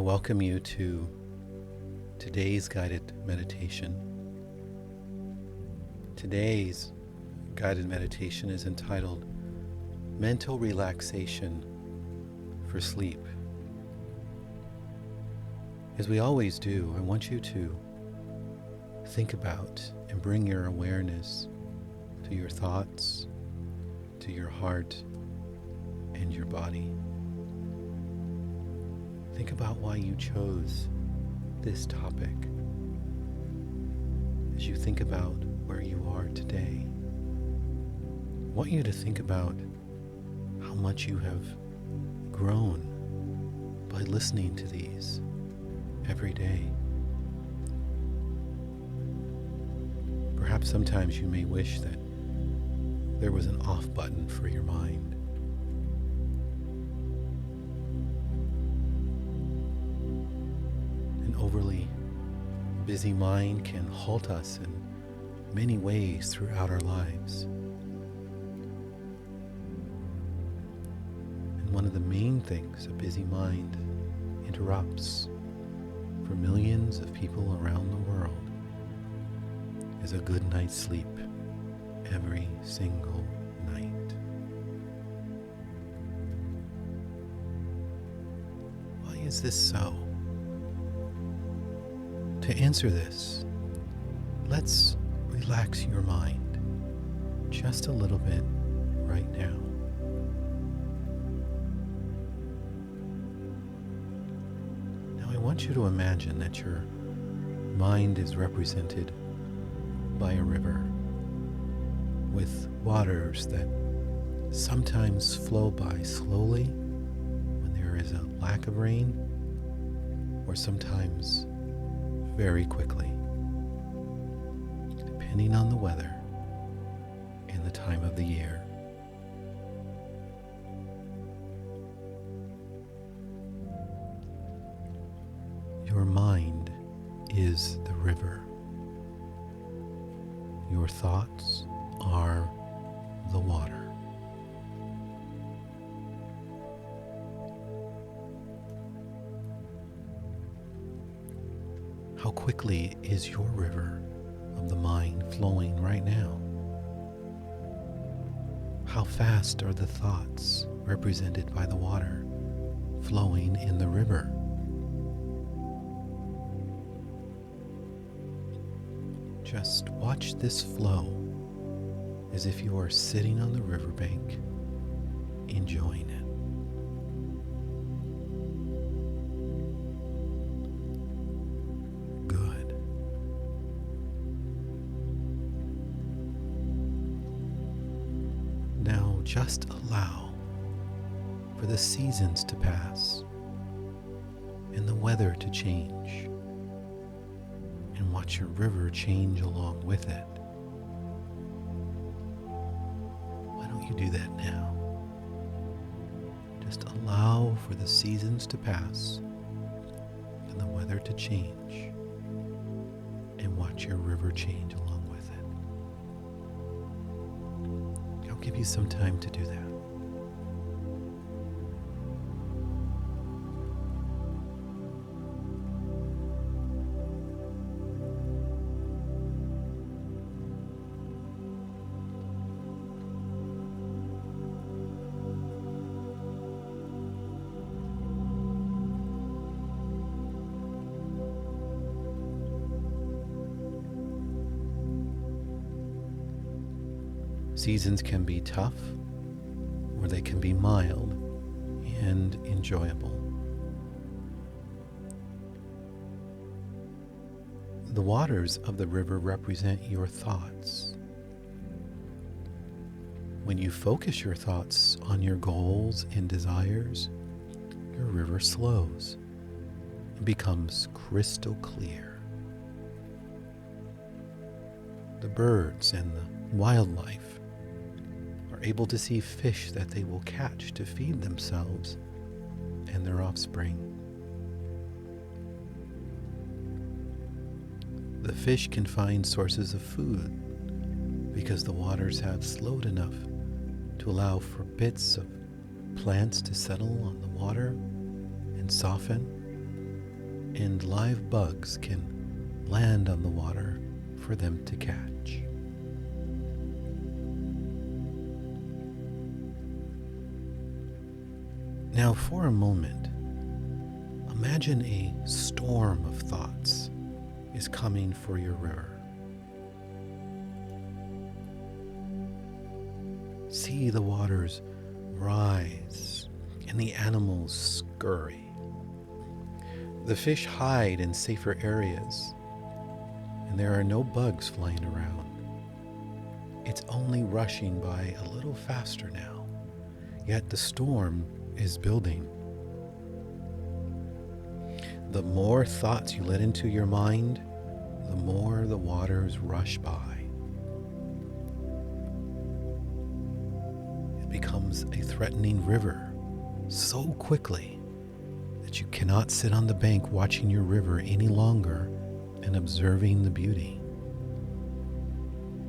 welcome you to today's guided meditation. Today's guided meditation is entitled Mental Relaxation for Sleep. As we always do, I want you to think about and bring your awareness to your thoughts, to your heart, and your body. Think about why you chose this topic. As you think about where you are today, I want you to think about how much you have grown by listening to these every day. Perhaps sometimes you may wish that there was an off button for your mind. An overly busy mind can halt us in many ways throughout our lives. And one of the main things a busy mind interrupts for millions of people around the world is a good night's sleep every single night. Why is this so? To answer this, let's relax your mind just a little bit right now. Now I want you to imagine that your mind is represented by a river with waters that sometimes flow by slowly when there is a lack of rain, or sometimes very quickly, depending on the weather and the time of the year. Your mind is the river. Your thoughts are the water. How quickly is your river of the mind flowing right now? How fast are the thoughts represented by the water flowing in the river? Just watch this flow as if you are sitting on the riverbank, enjoying it. Good. Now just allow for the seasons to pass and the weather to change, and watch your river change along with it. Why don't you do that now? Just allow for the seasons to pass and the weather to change, and watch your river change along with it. I'll give you some time to do that. Seasons can be tough, or they can be mild and enjoyable. The waters of the river represent your thoughts. When you focus your thoughts on your goals and desires, your river slows and becomes crystal clear. The birds and the wildlife are able to see fish that they will catch to feed themselves and their offspring. The fish can find sources of food because the waters have slowed enough to allow for bits of plants to settle on the water and soften and live bugs can land on the water for them to catch. Now, for a moment, imagine a storm of thoughts is coming for your river. See the waters rise and the animals scurry. The fish hide in safer areas, and there are no bugs flying around. It's only rushing by a little faster now, yet the storm is building. The more thoughts you let into your mind, the more the waters rush by. It becomes a threatening river so quickly that you cannot sit on the bank watching your river any longer and observing the beauty.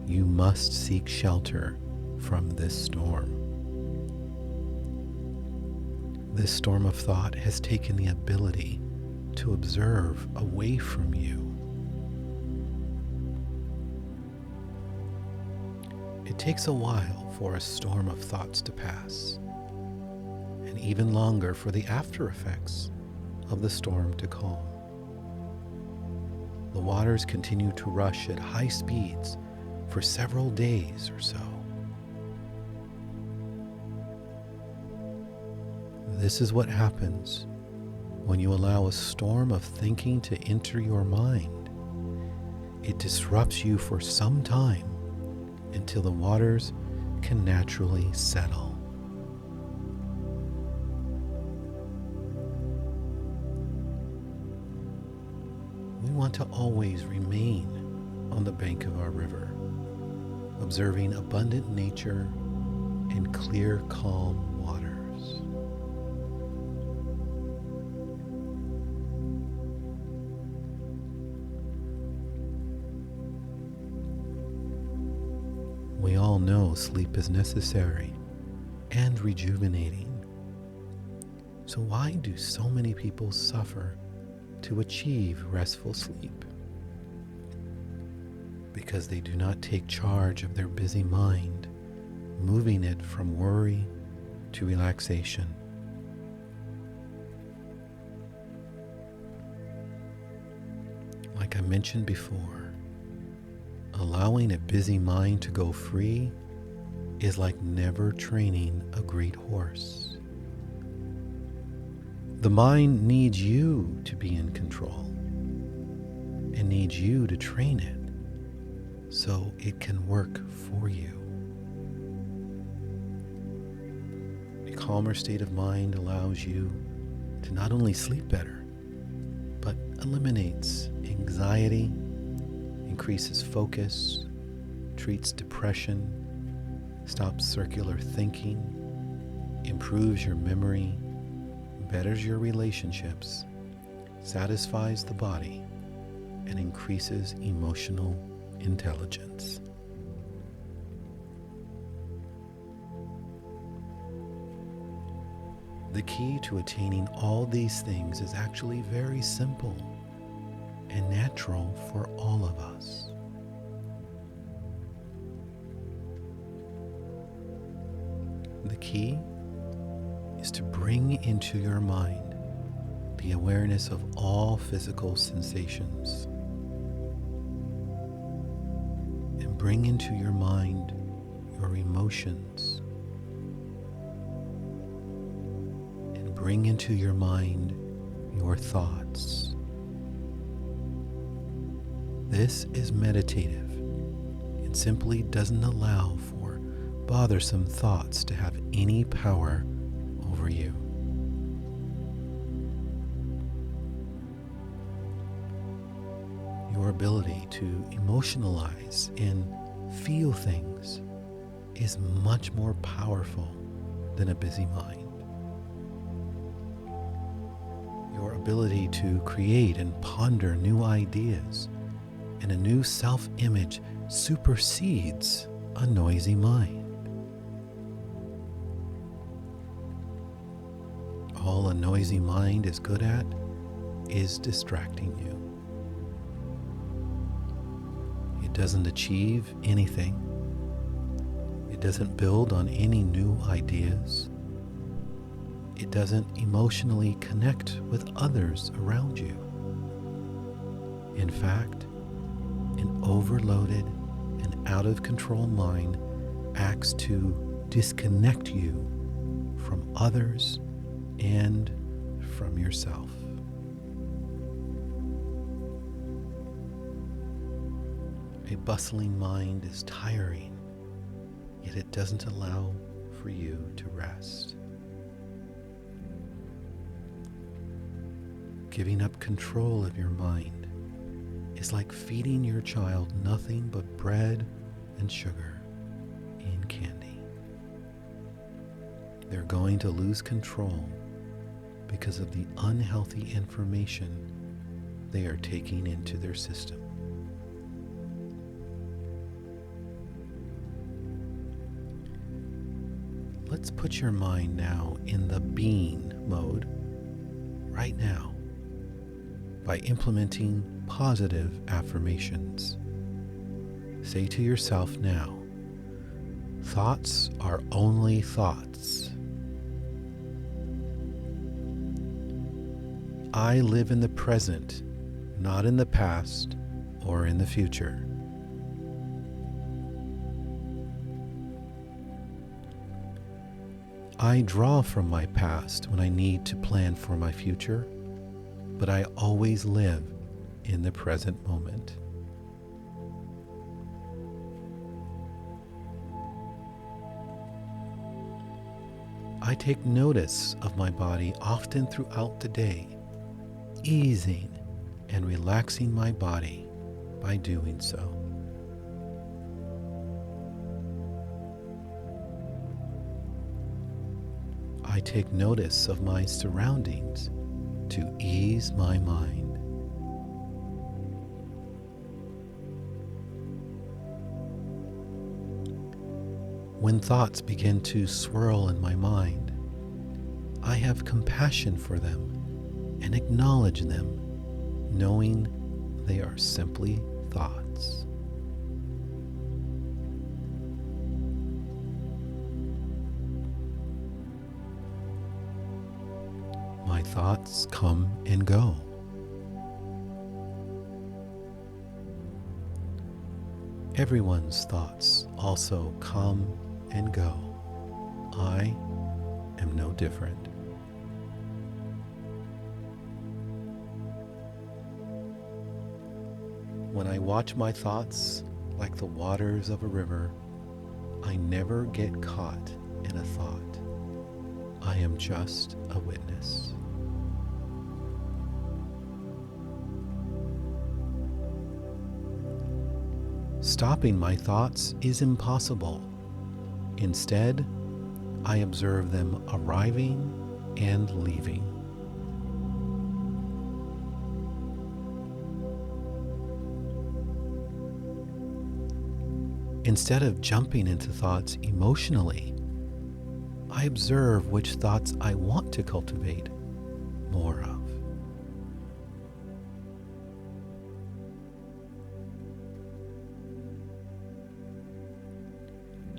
You must seek shelter from this storm. This storm of thought has taken the ability to observe away from you. It takes a while for a storm of thoughts to pass, and even longer for the after effects of the storm to calm. The waters continue to rush at high speeds for several days or so. This is what happens when you allow a storm of thinking to enter your mind. It disrupts you for some time until the waters can naturally settle. We want to always remain on the bank of our river, observing abundant nature and clear, calm waters. We all know sleep is necessary and rejuvenating. So why do so many people suffer to achieve restful sleep? Because they do not take charge of their busy mind, moving it from worry to relaxation. Like I mentioned before, allowing a busy mind to go free is like never training a great horse. The mind needs you to be in control and needs you to train it so it can work for you. A calmer state of mind allows you to not only sleep better, but eliminates anxiety, increases focus, treats depression, stops circular thinking, improves your memory, betters your relationships, satisfies the body, and increases emotional intelligence. The key to attaining all these things is actually very simple and natural for all of us. The key is to bring into your mind the awareness of all physical sensations, and bring into your mind your emotions, and bring into your mind your thoughts. This is meditative and simply doesn't allow for bothersome thoughts to have any power over you. Your ability to emotionalize and feel things is much more powerful than a busy mind. Your ability to create and ponder new ideas and a new self-image supersedes a noisy mind. All a noisy mind is good at is distracting you. It doesn't achieve anything. It doesn't build on any new ideas. It doesn't emotionally connect with others around you. In fact, an overloaded and out of control mind acts to disconnect you from others and from yourself. A bustling mind is tiring, yet it doesn't allow for you to rest. Giving up control of your mind is like feeding your child nothing but bread and sugar and candy. They're going to lose control because of the unhealthy information they are taking into their system. Let's put your mind now in the being mode right now by implementing positive affirmations. Say to yourself now, thoughts are only thoughts. I live in the present, not in the past or in the future. I draw from my past when I need to plan for my future, but I always live in the present moment. I take notice of my body often throughout the day, easing and relaxing my body by doing so. I take notice of my surroundings to ease my mind. When thoughts begin to swirl in my mind, I have compassion for them and acknowledge them, knowing they are simply thoughts. My thoughts come and go. Everyone's thoughts also come and go. I am no different. When I watch my thoughts like the waters of a river, I never get caught in a thought. I am just a witness. Stopping my thoughts is impossible. Instead, I observe them arriving and leaving. Instead of jumping into thoughts emotionally, I observe which thoughts I want to cultivate more of.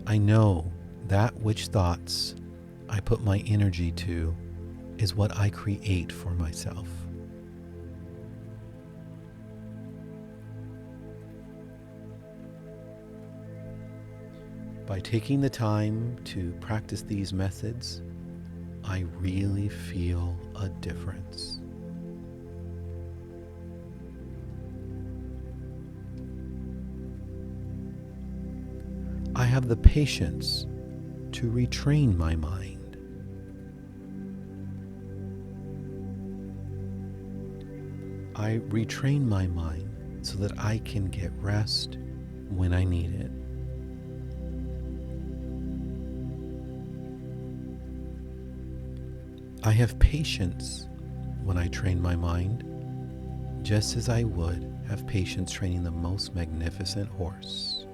I know that which thoughts I put my energy to is what I create for myself. By taking the time to practice these methods, I really feel a difference. I have the patience to retrain my mind. I retrain my mind so that I can get rest when I need it. I have patience when I train my mind, just as I would have patience training the most magnificent horse.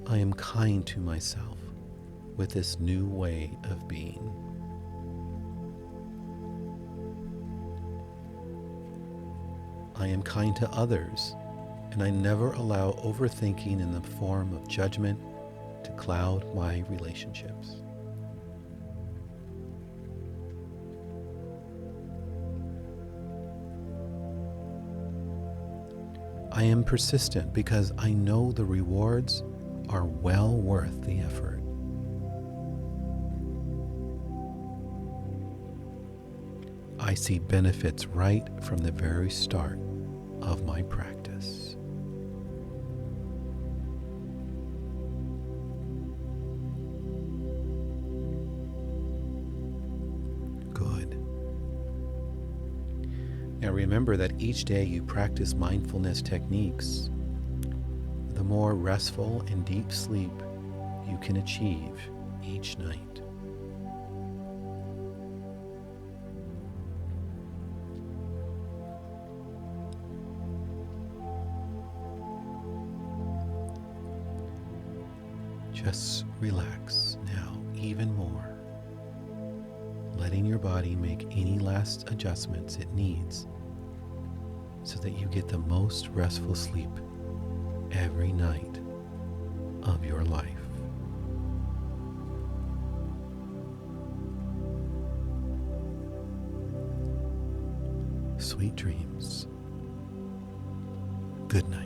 I am kind to myself with this new way of being. I am kind to others, and I never allow overthinking in the form of judgment to cloud my relationships. I am persistent because I know the rewards are well worth the effort. I see benefits right from the very start of my practice. Good. Now remember that each day you practice mindfulness techniques, the more restful and deep sleep you can achieve each night. Just relax now even more, letting your body make any last adjustments it needs so that you get the most restful sleep every night of your life. Sweet dreams. Good night.